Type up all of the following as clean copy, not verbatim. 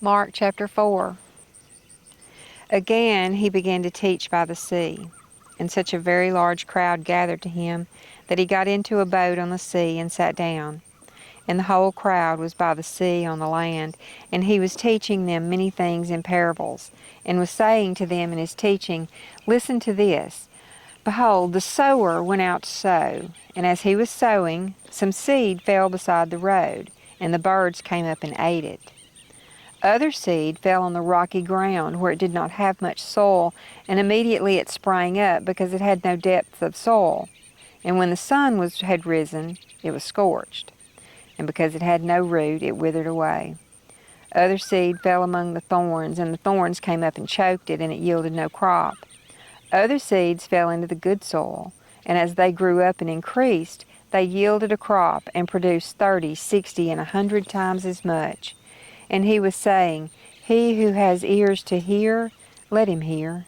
Mark chapter 4. Again he began to teach by the sea, and such a very large crowd gathered to him that he got into a boat on the sea and sat down. And the whole crowd was by the sea on the land, and he was teaching them many things in parables, and was saying to them in his teaching, Listen to this. Behold, the sower went out to sow, and as he was sowing, some seed fell beside the road, and the birds came up and ate it. Other seed fell on the rocky ground where it did not have much soil, and immediately it sprang up because it had no depth of soil. And when the sun had risen, it was scorched, and because it had no root, it withered away. Other seed fell among the thorns, and the thorns came up and choked it, and it yielded no crop. Other seeds fell into the good soil, and as they grew up and increased, they yielded a crop and produced 30, 60, and 100 times as much. And he was saying, He who has ears to hear, let him hear.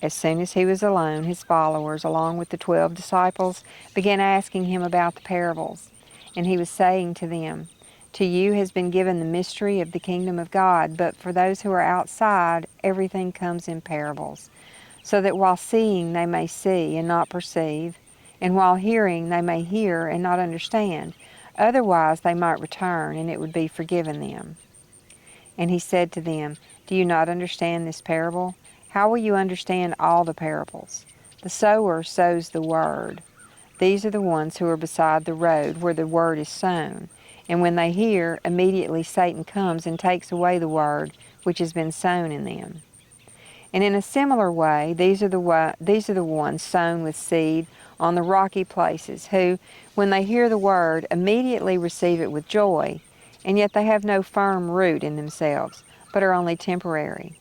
As soon as he was alone, his followers, along with the 12 disciples, began asking him about the parables. And he was saying to them, To you has been given the mystery of the kingdom of God, but for those who are outside, everything comes in parables, so that while seeing they may see and not perceive, and while hearing they may hear and not understand. Otherwise they might return, and it would be forgiven them. And he said to them, Do you not understand this parable? How will you understand all the parables? The sower sows the word. These are the ones who are beside the road, where the word is sown. And when they hear, immediately Satan comes and takes away the word which has been sown in them. And in a similar way, these are the ones sown with seed on the rocky places, who, when they hear the word, immediately receive it with joy, and yet they have no firm root in themselves, but are only temporary.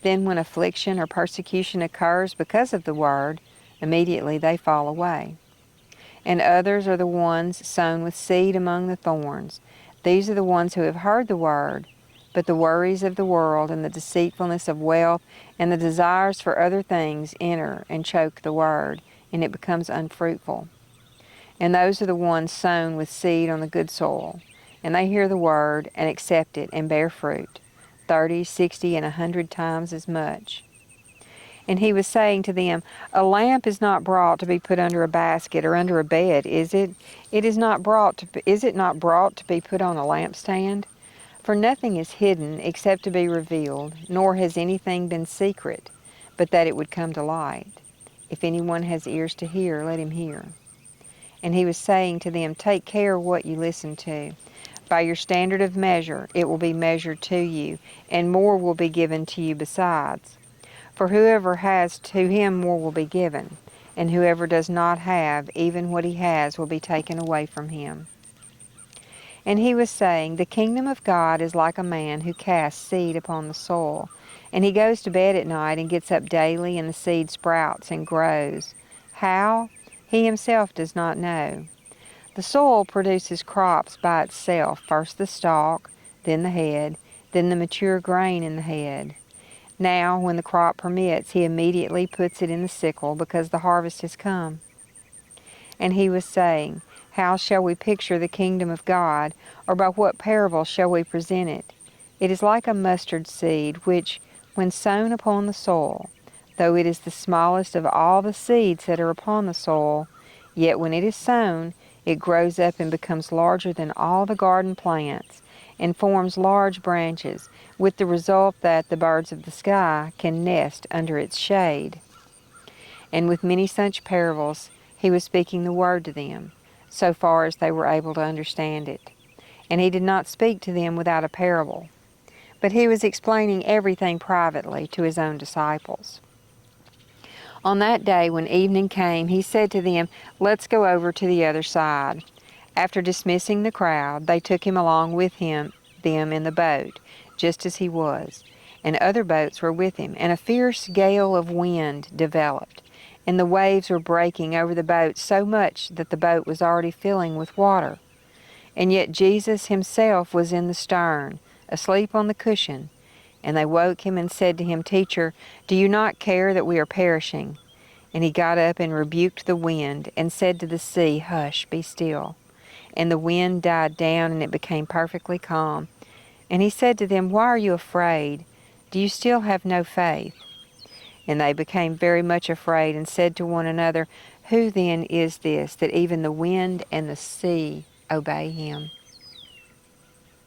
Then when affliction or persecution occurs because of the word, immediately they fall away. And others are the ones sown with seed among the thorns. These are the ones who have heard the word, but the worries of the world and the deceitfulness of wealth and the desires for other things enter and choke the word, and it becomes unfruitful. And those are the ones sown with seed on the good soil, and they hear the word and accept it and bear fruit, 30, 60, and 100 times as much. And he was saying to them, A lamp is not brought to be put under a basket or under a bed, is it? Is it not brought to be put on a lampstand? For nothing is hidden except to be revealed, nor has anything been secret, but that it would come to light. If anyone has ears to hear, let him hear. And he was saying to them, Take care what you listen to. By your standard of measure it will be measured to you, and more will be given to you besides. For whoever has, to him more will be given, and whoever does not have, even what he has will be taken away from him. And he was saying, The kingdom of God is like a man who casts seed upon the soil. And he goes to bed at night and gets up daily, and the seed sprouts and grows. How? He himself does not know. The soil produces crops by itself, first the stalk, then the head, then the mature grain in the head. Now, when the crop permits, he immediately puts it in the sickle, because the harvest has come. And he was saying, How shall we picture the kingdom of God, or by what parable shall we present it? It is like a mustard seed, which, when sown upon the soil, though it is the smallest of all the seeds that are upon the soil, yet when it is sown, it grows up and becomes larger than all the garden plants, and forms large branches, with the result that the birds of the sky can nest under its shade. And with many such parables, he was speaking the word to them, so far as they were able to understand it. And he did not speak to them without a parable, but he was explaining everything privately to his own disciples. On that day when evening came, he said to them, Let's go over to the other side. After dismissing the crowd, they took him along with them in the boat, just as he was. And other boats were with him, and a fierce gale of wind developed, and the waves were breaking over the boat so much that the boat was already filling with water. And yet Jesus himself was in the stern, asleep on the cushion. And they woke him and said to him, Teacher, do you not care that we are perishing? And he got up and rebuked the wind, and said to the sea, Hush, be still. And the wind died down, and it became perfectly calm. And he said to them, "Why are you afraid? Do you still have no faith?" And they became very much afraid, and said to one another, "Who then is this, that even the wind and the sea obey him?"